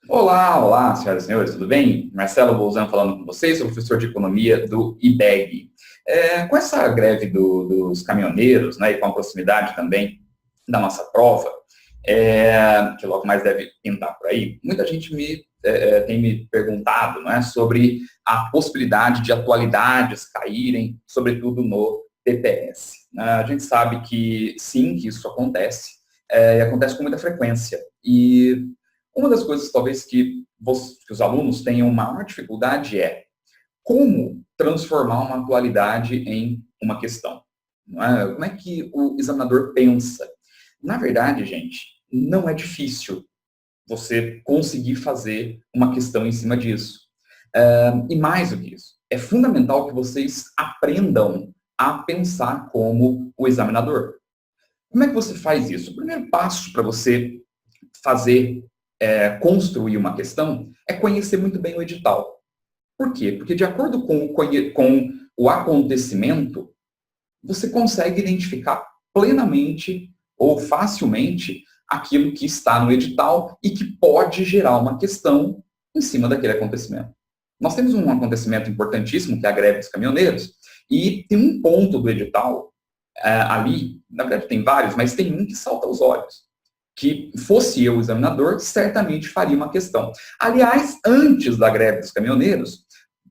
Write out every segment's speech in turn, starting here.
Olá, senhoras e senhores, tudo bem? Marcelo Bolzan falando com vocês, sou professor de economia do IBEG. Com essa greve dos caminhoneiros, né, e com a proximidade também da nossa prova, que logo mais deve pintar por aí, muita gente tem me perguntado, né, sobre a possibilidade de atualidades caírem, sobretudo no TPS. A gente sabe que sim, que isso acontece, e acontece com muita frequência. E uma das coisas, talvez, que os alunos tenham maior dificuldade é como transformar uma atualidade em uma questão. Não é? Como é que o examinador pensa? Na verdade, gente, não é difícil você conseguir fazer uma questão em cima disso. E mais do que isso, é fundamental que vocês aprendam a pensar como o examinador. Como é que você faz isso? O primeiro passo para você fazer, construir uma questão, é conhecer muito bem o edital. Por quê? Porque de acordo com o acontecimento, você consegue identificar plenamente ou facilmente aquilo que está no edital e que pode gerar uma questão em cima daquele acontecimento. Nós temos um acontecimento importantíssimo, que é a greve dos caminhoneiros, e tem um ponto do edital ali, na verdade tem vários, mas tem um que salta aos olhos, que fosse eu o examinador, certamente faria uma questão. Aliás, antes da greve dos caminhoneiros,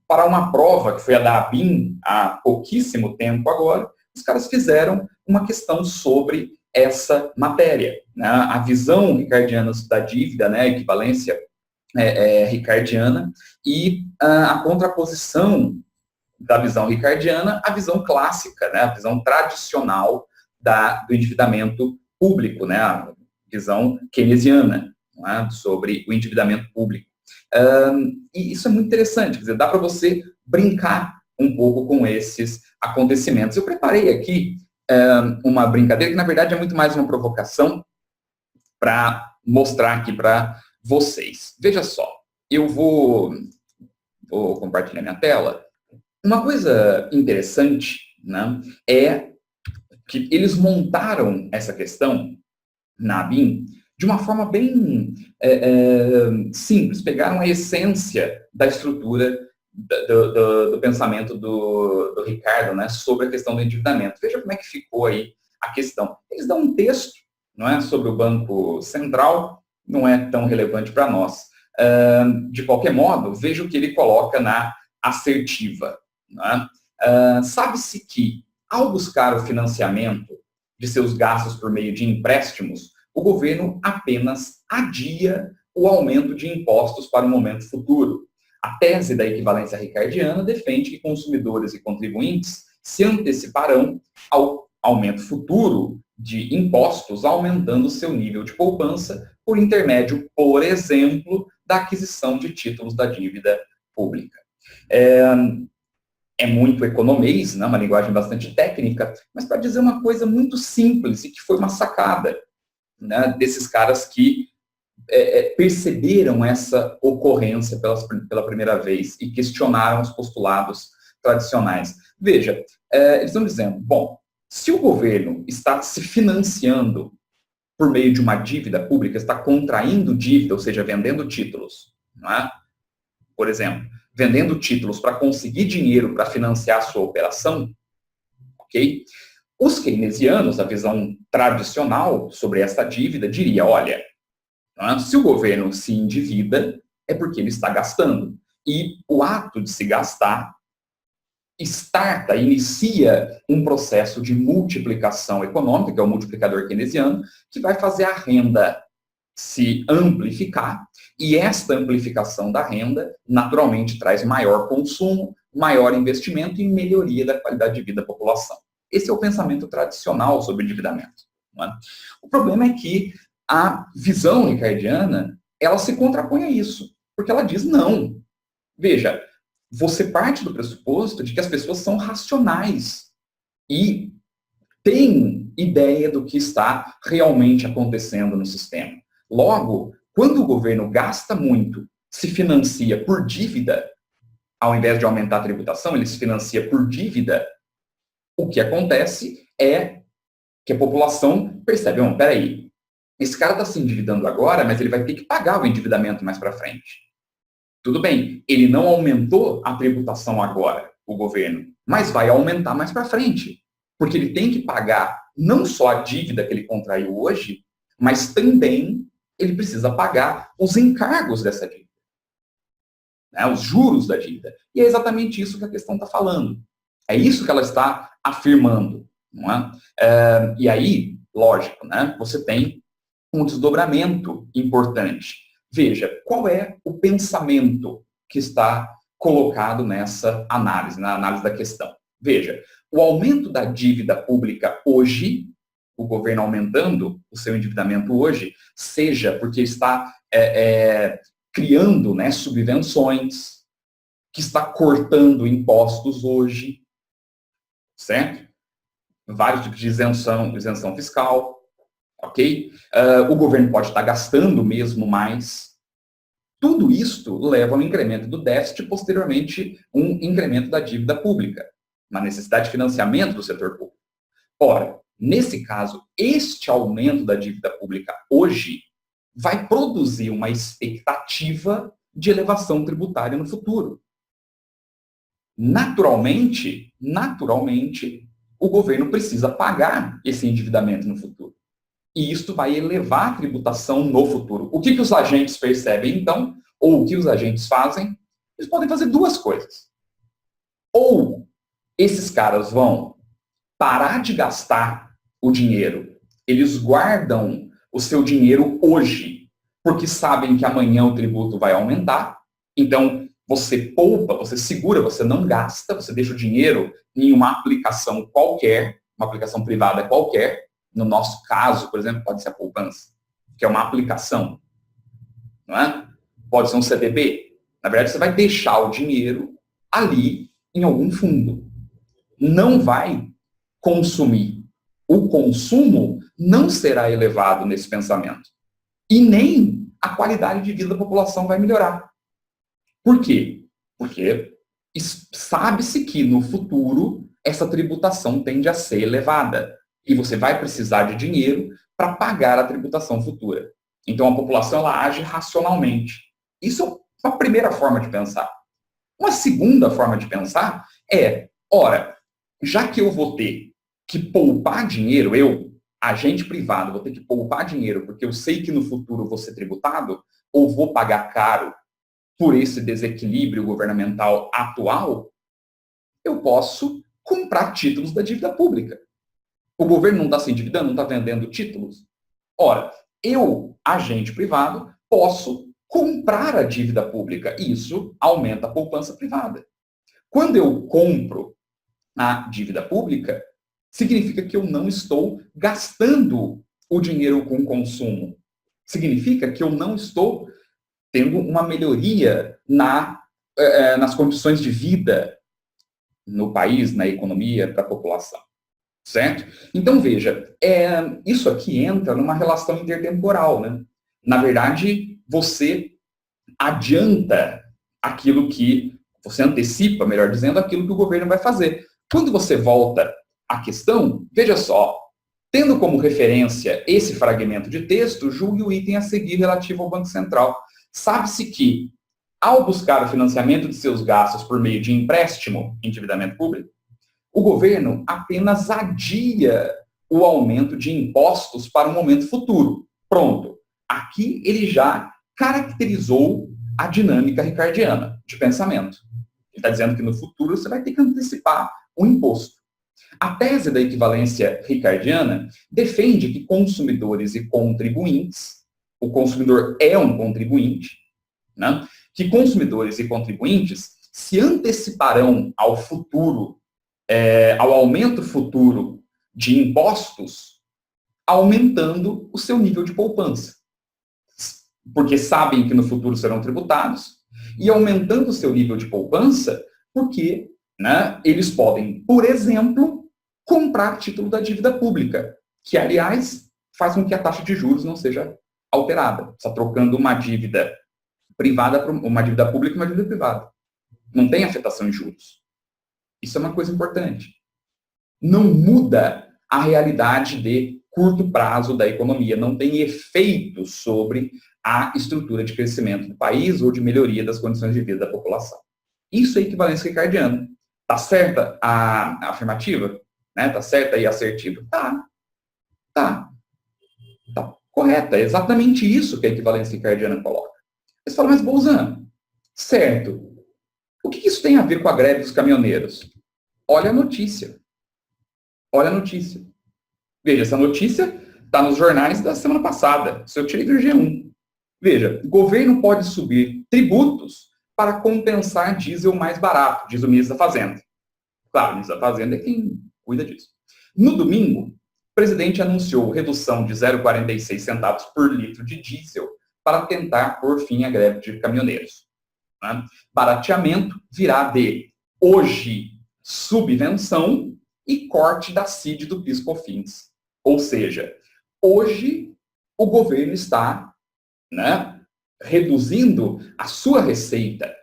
para uma prova que foi a da ABIN há pouquíssimo tempo agora, os caras fizeram uma questão sobre essa matéria, né? A visão ricardiana da dívida, né, a equivalência ricardiana, e a contraposição da visão ricardiana à visão clássica, né, a visão tradicional do endividamento público, né, a visão keynesiana, né, sobre o endividamento público. E isso é muito interessante, quer dizer, dá para você brincar um pouco com esses acontecimentos. Eu preparei aqui uma brincadeira que, na verdade, é muito mais uma provocação para mostrar aqui para vocês. Veja só, eu vou compartilhar minha tela. Uma coisa interessante, né, é que eles montaram essa questão na ABIN de uma forma bem simples. Pegaram a essência da estrutura do pensamento do Ricardo, né, sobre a questão do endividamento. Veja como é que ficou aí a questão. Eles dão um texto, não é, sobre o Banco Central, não é tão relevante para nós. De qualquer modo, veja o que ele coloca na assertiva. Né? Sabe-se que, ao buscar o financiamento de seus gastos por meio de empréstimos, o governo apenas adia o aumento de impostos para o momento futuro. A tese da equivalência ricardiana defende que consumidores e contribuintes se anteciparão ao aumento futuro de impostos, aumentando seu nível de poupança por intermédio, por exemplo, da aquisição de títulos da dívida pública. É muito economês, né, uma linguagem bastante técnica, mas para dizer uma coisa muito simples e que foi uma sacada, né, desses caras que perceberam essa ocorrência pela primeira vez e questionaram os postulados tradicionais. Veja, eles estão dizendo, bom, se o governo está se financiando por meio de uma dívida pública, está contraindo dívida, ou seja, vendendo títulos, não é? Por exemplo, vendendo títulos para conseguir dinheiro para financiar a sua operação, ok? Os keynesianos, a visão tradicional sobre essa dívida, diria, olha, se o governo se endivida, é porque ele está gastando. E o ato de se gastar inicia um processo de multiplicação econômica, que é o multiplicador keynesiano, que vai fazer a renda se amplificar, e esta amplificação da renda, naturalmente, traz maior consumo, maior investimento e melhoria da qualidade de vida da população. Esse é o pensamento tradicional sobre endividamento. Não é? O problema é que a visão ricardiana, ela se contrapõe a isso, porque ela diz não. Veja, você parte do pressuposto de que as pessoas são racionais e têm ideia do que está realmente acontecendo no sistema. Logo, quando o governo gasta muito, se financia por dívida, ao invés de aumentar a tributação, ele se financia por dívida, o que acontece é que a população percebe, peraí, esse cara está se endividando agora, mas ele vai ter que pagar o endividamento mais para frente. Tudo bem, ele não aumentou a tributação agora, o governo, mas vai aumentar mais para frente, porque ele tem que pagar não só a dívida que ele contraiu hoje, mas também ele precisa pagar os encargos dessa dívida, né, os juros da dívida. E é exatamente isso que a questão está falando. É isso que ela está afirmando. Não é? E aí, lógico, né, você tem um desdobramento importante. Veja, qual é o pensamento que está colocado nessa análise, na análise da questão? Veja, o aumento da dívida pública hoje, o governo aumentando o seu endividamento hoje, seja porque está criando, né, subvenções, que está cortando impostos hoje, certo? Vários tipos de isenção fiscal, ok? O governo pode estar gastando mesmo mais. Tudo isto leva a um incremento do déficit e, posteriormente, um incremento da dívida pública, uma necessidade de financiamento do setor público. Ora, nesse caso, este aumento da dívida pública hoje vai produzir uma expectativa de elevação tributária no futuro. Naturalmente, o governo precisa pagar esse endividamento no futuro. E isto vai elevar a tributação no futuro. O que os agentes percebem, então, ou o que os agentes fazem? Eles podem fazer duas coisas. Ou esses caras vão parar de gastar o dinheiro, eles guardam o seu dinheiro hoje, porque sabem que amanhã o tributo vai aumentar, então você poupa, você segura, você não gasta, você deixa o dinheiro em uma aplicação qualquer, uma aplicação privada qualquer. No nosso caso, por exemplo, pode ser a poupança, que é uma aplicação, não é? Pode ser um CDB. Na verdade, você vai deixar o dinheiro ali em algum fundo. Não vai consumir. O consumo não será elevado nesse pensamento. E nem a qualidade de vida da população vai melhorar. Por quê? Porque sabe-se que no futuro essa tributação tende a ser elevada. E você vai precisar de dinheiro para pagar a tributação futura. Então a população ela age racionalmente. Isso é uma primeira forma de pensar. Uma segunda forma de pensar é, ora, já que eu vou ter que poupar dinheiro, eu, agente privado, vou ter que poupar dinheiro porque eu sei que no futuro vou ser tributado, ou vou pagar caro por esse desequilíbrio governamental atual, eu posso comprar títulos da dívida pública. O governo não está se endividando, não está vendendo títulos? Ora, eu, agente privado, posso comprar a dívida pública. Isso aumenta a poupança privada. Quando eu compro a dívida pública, significa que eu não estou gastando o dinheiro com consumo. Significa que eu não estou tendo uma melhoria nas condições de vida no país, na economia, para a população. Certo? Então, veja, isso aqui entra numa relação intertemporal, né? Na verdade, você adianta aquilo que, você antecipa, melhor dizendo, aquilo que o governo vai fazer. Quando você volta à questão, veja só, tendo como referência esse fragmento de texto, julgue o item a seguir relativo ao Banco Central. Sabe-se que, ao buscar o financiamento de seus gastos por meio de empréstimo, endividamento público, o governo apenas adia o aumento de impostos para um momento futuro. Pronto. Aqui ele já caracterizou a dinâmica ricardiana de pensamento. Ele está dizendo que no futuro você vai ter que antecipar o imposto. A tese da equivalência ricardiana defende que consumidores e contribuintes, o consumidor é um contribuinte, né? Que consumidores e contribuintes se anteciparão ao futuro, ao aumento futuro de impostos, aumentando o seu nível de poupança. Porque sabem que no futuro serão tributados, e aumentando o seu nível de poupança, porque, né, eles podem, por exemplo, comprar título da dívida pública, que, aliás, faz com que a taxa de juros não seja alterada. Está trocando uma dívida privada por uma dívida pública e uma dívida privada. Não tem afetação em juros. Isso é uma coisa importante. Não muda a realidade de curto prazo da economia, não tem efeito sobre a estrutura de crescimento do país ou de melhoria das condições de vida da população. Isso é equivalência ricardiana. Está certa a afirmativa? Né? Tá certa e assertiva? Tá correta. É exatamente isso que a equivalência ricardiana coloca. Você fala, mas Bolzano, certo. O que isso tem a ver com a greve dos caminhoneiros? Olha a notícia. Olha a notícia. Veja, essa notícia está nos jornais da semana passada. Isso eu tirei do G1. Veja, o governo pode subir tributos para compensar diesel mais barato, diz o ministro da Fazenda. Claro, o ministro da Fazenda é quem cuida disso. No domingo, o presidente anunciou redução de 0,46 centavos por litro de diesel para tentar pôr fim à greve de caminhoneiros. Né? Barateamento virá de hoje subvenção e corte da CID do PIS/COFINS. Ou seja, hoje o governo está, né, reduzindo a sua receita,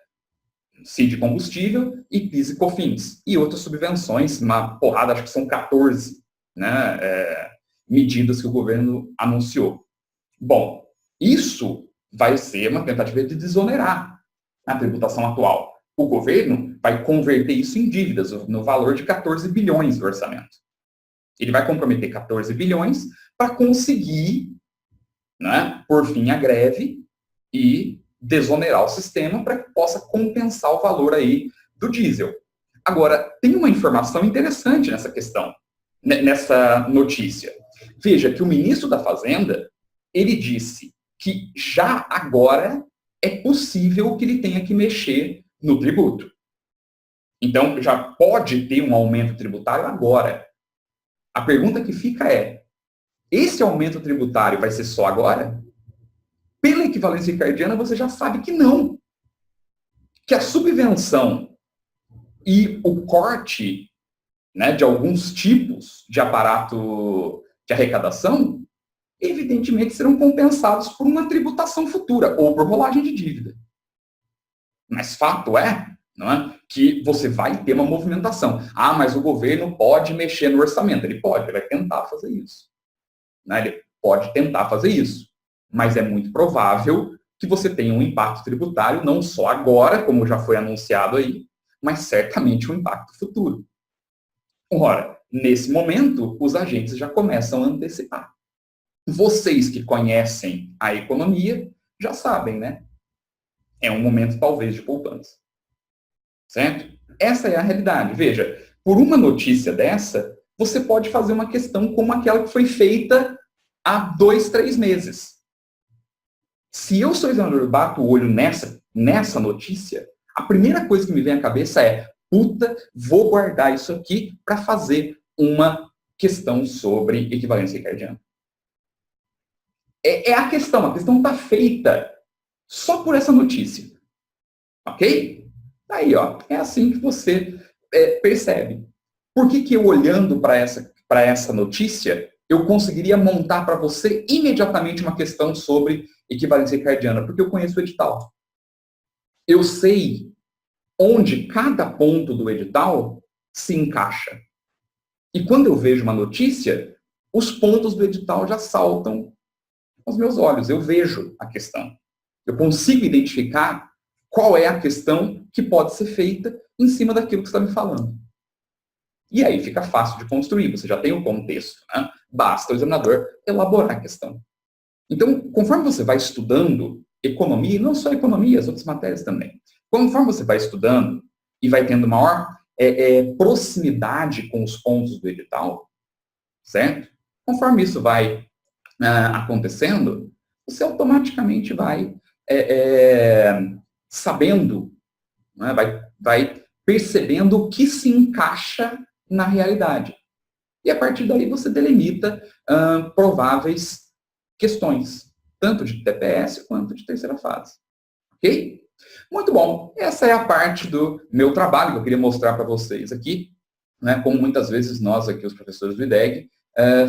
CID combustível e PIS e COFINS, e outras subvenções, uma porrada, acho que são 14, né, medidas que o governo anunciou. Bom, isso vai ser uma tentativa de desonerar a tributação atual. O governo vai converter isso em dívidas, no valor de 14 bilhões do orçamento. Ele vai comprometer 14 bilhões para conseguir, né, por fim, a greve e desonerar o sistema para que possa compensar o valor aí do diesel. Agora, tem uma informação interessante nessa questão, nessa notícia. Veja que o ministro da Fazenda, ele disse que já agora é possível que ele tenha que mexer no tributo. Então, já pode ter um aumento tributário agora. A pergunta que fica é, esse aumento tributário vai ser só agora? Pela equivalência ricardiana, você já sabe que não. Que a subvenção e o corte, né, de alguns tipos de aparato de arrecadação, evidentemente serão compensados por uma tributação futura ou por rolagem de dívida. Mas fato é, não é, que você vai ter uma movimentação. Ah, mas o governo pode mexer no orçamento. Ele pode, ele vai tentar fazer isso. Né? Ele pode tentar fazer isso. Mas é muito provável que você tenha um impacto tributário, não só agora, como já foi anunciado aí, mas certamente um impacto futuro. Ora, nesse momento, os agentes já começam a antecipar. Vocês que conhecem a economia já sabem, né? É um momento, talvez, de poupança. Certo? Essa é a realidade. Veja, por uma notícia dessa, você pode fazer uma questão como aquela que foi feita há 2, 3 meses. Se eu sou examinador, bato o olho nessa notícia, a primeira coisa que me vem à cabeça é, puta, vou guardar isso aqui para fazer uma questão sobre equivalência ricardiana. A questão está feita só por essa notícia. Ok? Aí, ó, é assim que você percebe. Por que eu, olhando para essa notícia, eu conseguiria montar para você imediatamente uma questão sobre equivalência ricardiana? Porque eu conheço o edital. Eu sei onde cada ponto do edital se encaixa. E quando eu vejo uma notícia, os pontos do edital já saltam aos meus olhos. Eu vejo a questão. Eu consigo identificar qual é a questão que pode ser feita em cima daquilo que você está me falando. E aí fica fácil de construir, você já tem o contexto, né? Basta o examinador elaborar a questão. Então, conforme você vai estudando economia, e não só economia, as outras matérias também, conforme você vai estudando e vai tendo maior proximidade com os pontos do edital, certo? Conforme isso vai acontecendo, você automaticamente vai sabendo, né? vai percebendo o que se encaixa na realidade. E a partir daí você delimita prováveis questões, tanto de TPS quanto de terceira fase. Ok? Muito bom. Essa é a parte do meu trabalho que eu queria mostrar para vocês aqui, né? Como muitas vezes nós aqui, os professores do IDEG,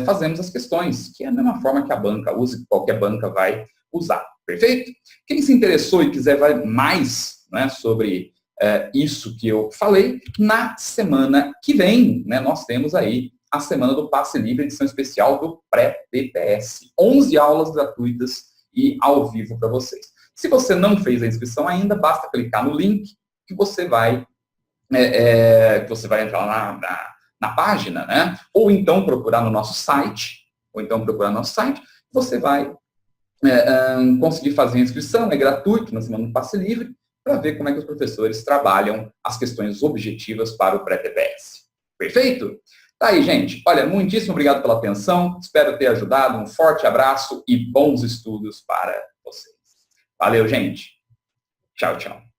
fazemos as questões, que é a mesma forma que a banca usa, que qualquer banca vai usar. Perfeito? Quem se interessou e quiser ver mais, né, sobre isso que eu falei, na semana que vem, né, nós temos aí a semana do Passe Livre, edição especial do Pré-DPS. 11 aulas gratuitas e ao vivo para vocês. Se você não fez a inscrição ainda, basta clicar no link que você vai, entrar lá na página, né? Ou então procurar no nosso site, você vai conseguir fazer a inscrição, é gratuito na semana do Passe Livre, para ver como é que os professores trabalham as questões objetivas para o pré-TPS. Perfeito? Tá aí, gente. Olha, muitíssimo obrigado pela atenção, espero ter ajudado, um forte abraço e bons estudos para vocês. Valeu, gente. Tchau, tchau.